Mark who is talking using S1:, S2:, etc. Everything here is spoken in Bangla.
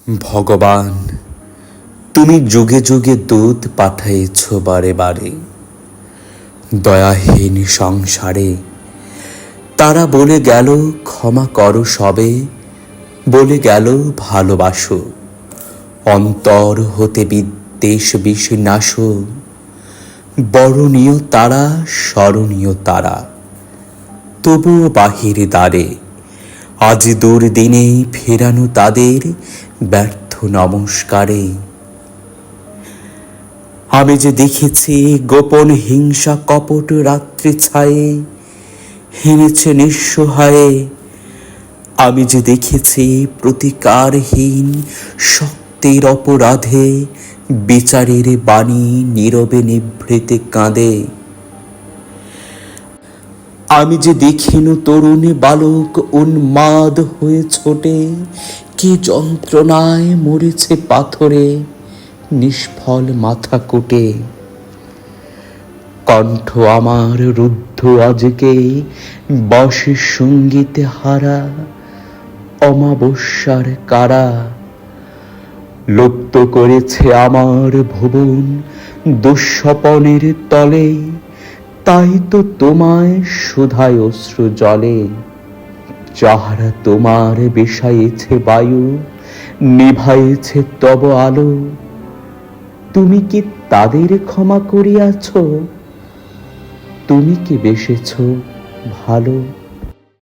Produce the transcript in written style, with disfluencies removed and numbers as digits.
S1: ভগবান, তুমি যুগে যুগে দূত পাঠাইছ বারে বারে দয়াহীন সংসারে। তারা বলে গেল ক্ষমা করো সবে, বলে গেল ভালোবাসো, অন্তর হতে বিদ্বেষ বিষ নাশো। বরণীয় তারা, স্মরণীয় তারা, তবুও বাহির দ্বারে আজ দুর্দিনে ফেরানো তাদের ব্যর্থ নমস্কারে। আমি যে দেখেছি গোপন হিংসা কপট রাত্রি ছায়ে হেনেছে নিঃসহায়ে। আমি যে দেখেছি প্রতিকারহীন শক্তির অপরাধে বিচারের বাণী নীরবে নিভৃতে কাঁদে। আমি যে দেখিনু তরুণ বালক উন্মাদ হয়ে ছোটে, কি যন্ত্রণায় মরেছে পাথরে নিষ্ফল মাথা কোটে। কণ্ঠ আমার রুদ্ধ আজকে বসে সঙ্গীতে হারা অমাবস্যার কারা। লুপ্ত করেছে আমার ভুবন দুঃস্বপনের তলে, তাই তো তোমায় শুধায় অশ্রু জলে। যাহারা তোমার বিষাইছে বায়ু, নিভাইছে তব আলো, তুমি কি তাদের ক্ষমা করিয়াছ? তুমি কি বেসেছ ভালো?